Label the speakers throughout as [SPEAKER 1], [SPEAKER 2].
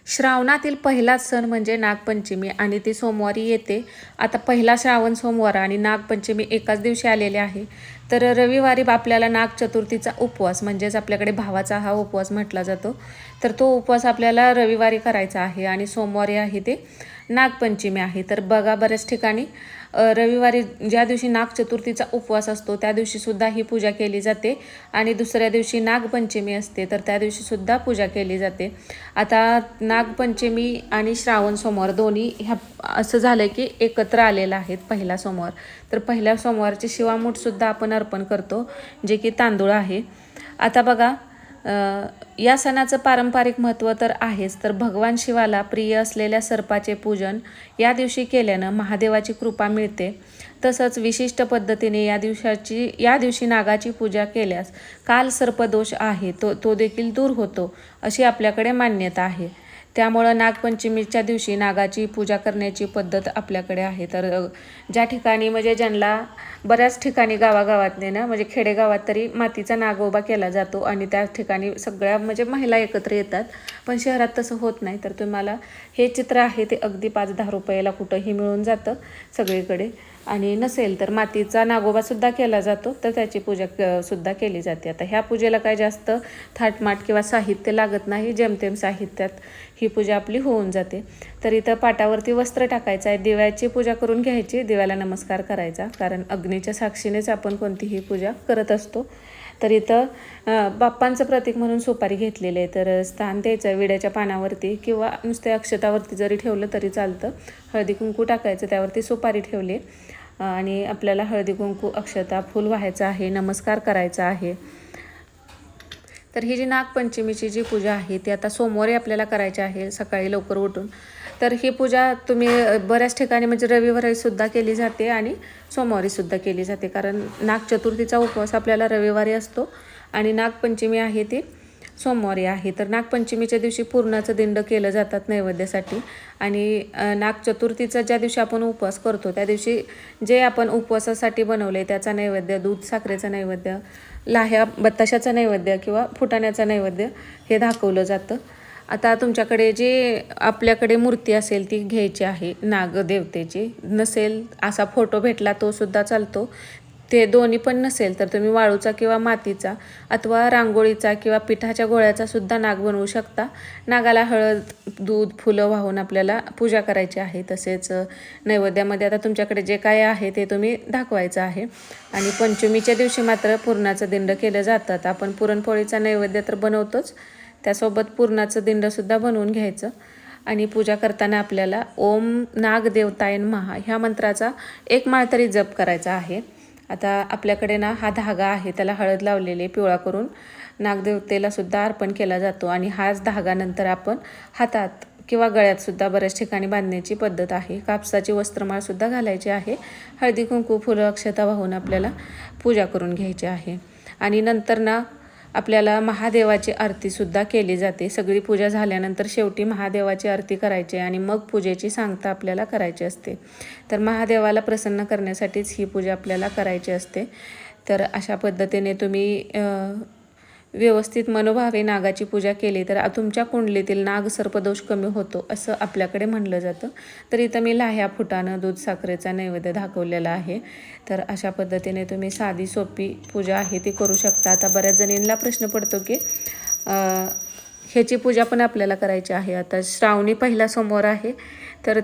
[SPEAKER 1] श्रावणातील पहिलाच सण म्हणजे नागपंचमी आणि ती सोमवारी येते. आता पहिला श्रावण सोमवार आणि नागपंचमी एकाच दिवशी आलेले आहे. तर रविवारी आपल्याला नागचतुर्थीचा उपवास म्हणजेच आपल्याकडे भावाचा हा उपवास म्हटला जातो. तर तो उपवास आपल्याला रविवारी करायचा आहे आणि सोमवारी आहे ते नागपंचमी आहे. तर बघा बऱ्याच ठिकाणी रविवारी ज्या दिवशी नागचतुर्थीचा उपवास असतो त्या दिवशीसुद्धा ही पूजा केली जाते आणि दुसऱ्या दिवशी नागपंचमी असते तर त्या दिवशीसुद्धा पूजा केली जाते. आता नागपंचमी आणि श्रावण सोमवार दोन्ही ह्या असं झालं की एकत्र आलेलं आहेत पहिला सोमवार. तर पहिल्या सोमवारची शिवामूठसुद्धा आपण अर्पण करतो जे की तांदूळ आहे. आता बघा या सणाचं पारंपरिक महत्त्व तर आहेच. तर भगवान शिवाला प्रिय असलेल्या सर्पाचे पूजन या दिवशी केल्यानं महादेवाची कृपा मिळते. तसंच विशिष्ट पद्धतीने या दिवशी नागाची पूजा केल्यास काल सर्पदोष आहे तो देखील दूर होतो अशी आपल्याकडे मान्यता आहे. त्यामुळं नागपंचमीच्या दिवशी नागाची पूजा करण्याची पद्धत आपल्याकडे आहे. तर ज्या ठिकाणी म्हणजे ज्यांना बऱ्याच ठिकाणी गावागावातने ना म्हणजे खेडेगावात तरी मातीचा नागोबा केला जातो आणि त्या ठिकाणी सगळ्या म्हणजे महिला एकत्र येतात. पण शहरात तसं होत नाही. तर तुम्हाला हे चित्र आहे ते अगदी 5-10 रुपयाला कुठंही मिळून जातं सगळीकडे. आणि नसेल तर मातीचा नागोबासुद्धा केला जातो तर त्याची पूजा सुद्धा केली जाते. आता ह्या पूजेला काय जास्त थाटमाट किंवा साहित्य लागत नाही. जेमतेम साहित्यात ही पूजा आपली होऊन जाते. तर इथं पाटावरती वस्त्र टाकायचं आहे. दिव्याची पूजा करून घ्यायची. दिव्याला नमस्कार करायचा कारण अग्नीच्या साक्षीनेच आपण कोणतीही पूजा करत असतो. तर इथं बाप्पांचं प्रतीक म्हणून सुपारी घेतलेली आहे. तर स्थान द्यायचं विड्याच्या पानावरती किंवा नुसत्या अक्षतावरती जरी ठेवलं तरी चालतं. हळदी कुंकू टाकायचं त्यावरती सुपारी ठेवली आणि आपल्याला हळदी कुंकू अक्षता फूल व्हायचं आहे. नमस्कार करायचा आहे. तर ही जी नागपंचमीची जी पूजा आहे ती आता सोमवारी आपल्याला करायची आहे सकाळी लवकर उठून. तर ही पूजा तुम्ही बऱ्याच ठिकाणी म्हणजे रविवारीसुद्धा केली जाते आणि सोमवारीसुद्धा केली जाते कारण नागचतुर्थीचा उपवास आपल्याला रविवारी असतो आणि नागपंचमी आहे ती सोमवारी आहे. तर नागपंचमीच्या दिवशी पुरणाचं दिंड केलं जातात नैवेद्यासाठी आणि नागचतुर्थीचा ज्या दिवशी आपण उपवास करतो त्या दिवशी जे आपण उपवासासाठी बनवले त्याचा नैवेद्य दूध साखरेचा नैवेद्य लाह्या बत्ताशाचा नैवेद्य किंवा फुटाण्याचा नैवेद्य हे दाखवलं जातं. आता तुमच्याकडे जे आपल्याकडे मूर्ती असेल ती घ्यायची आहे नागदेवतेची. नसेल असा फोटो भेटला तो सुद्धा चालतो. ते दोन्ही पण नसेल तर तुम्ही वाळूचा किंवा मातीचा अथवा रांगोळीचा किंवा पिठाच्या गोळ्याचा सुद्धा नाग बनवू शकता. नागाला हळद दूध फुलं वाहून आपल्याला पूजा करायची आहे. तसेच नैवेद्यामध्ये आता तुमच्याकडे जे काय आहे ते तुम्ही दाखवायचं आहे. आणि पंचमीच्या दिवशी मात्र पुरणाचं दिंड केलं जातात. आपण पुरणपोळीचा नैवेद्य तर बनवतोच त्यासोबत पुरणाचं दिंडसुद्धा बनवून घ्यायचं. आणि पूजा करताना आपल्याला ओम नागदेवताय नमः ह्या मंत्राचा 1 माळ तरी जप करायचा आहे. आता आपल्याकडे ना हा धागा आहे त्याला हळद लावलेली पिवळा करून नागदेवतेला सुद्धा अर्पण केला जातो आणि हाच धागा नंतर आपण हातात किंवा गळ्यातसुद्धा बऱ्याच ठिकाणी बांधण्याची पद्धत आहे. कापसाची वस्त्रमाळसुद्धा घालायची आहे. हळदी कुंकू फुलं अक्षता वाहून आपल्याला पूजा करून घ्यायची आहे. आणि नंतर ना आपल्याला महादेवाची आरतीसुद्धा केली जाते. सगळी पूजा झाल्यानंतर शेवटी महादेवाची आरती करायची आणि मग पूजेची सांगता आपल्याला करायची असते. तर महादेवाला प्रसन्न करण्यासाठीच ही पूजा आपल्याला करायची असते. तर अशा पद्धतीने तुम्ही व्यवस्थित मनोभावे नागाची पूजा केली तर तुमच्या कुंडलीतील नाग सर्पदोष कमी होतो असं आपल्याकडे म्हणलं जातं. तर इथं मी लाह्या फुटाणं दूध साखरेचा नैवेद्य दाखवलेला आहे. तर अशा पद्धतीने तुम्ही साधी सोपी पूजा आहे ती करू शकता. आता बऱ्याच जणींना प्रश्न पडतो की ह्याची पूजा पण आपल्याला करायची आहे. आता श्रावणी पहिला सोमवार आहे तर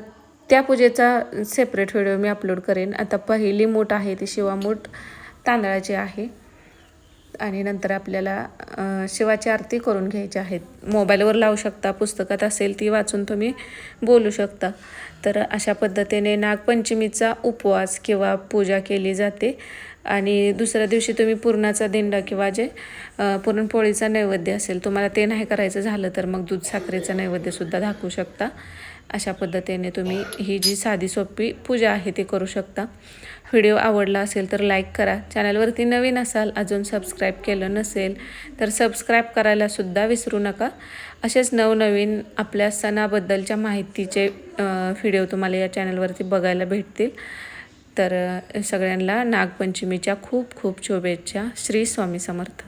[SPEAKER 1] त्या पूजेचा सेपरेट व्हिडिओ मी अपलोड करेन. आता पहिली मूठ आहे ती शिवामूठ तांदळाची आहे आणि नंतर आपल्याला शिवाची आरती करून घ्यायची आहे. मोबाईलवर लावू शकता पुस्तकात असेल ती वाचून तुम्ही बोलू शकता. तर अशा पद्धतीने नागपंचमीचा उपवास किंवा पूजा केली जाते. आणि दुसऱ्या दिवशी तुम्ही पुरणाचा दिंड किंवा जे पुरणपोळीचा नैवेद्य असेल तुम्हाला ते नाही करायचं झालं तर मग दूध साखरेचा नैवेद्यसुद्धा दाखवू शकता. अशा पद्धतीने तुम्ही ही जी साधी सोपी पूजा आहे ती करू शकता. व्हिडिओ आवडला असेल तर लाईक करा. चॅनलवरती नवीन असाल अजून सबस्क्राईब केलं नसेल तर सबस्क्राईब करायलासुद्धा विसरू नका. असेच नवनवीन आपल्या सणाबद्दलच्या माहितीचे व्हिडिओ तुम्हाला या चॅनलवरती बघायला भेटतील. तर सगळ्यांना नागपंचमीच्या खूप खूप शुभेच्छा. श्री स्वामी समर्थ.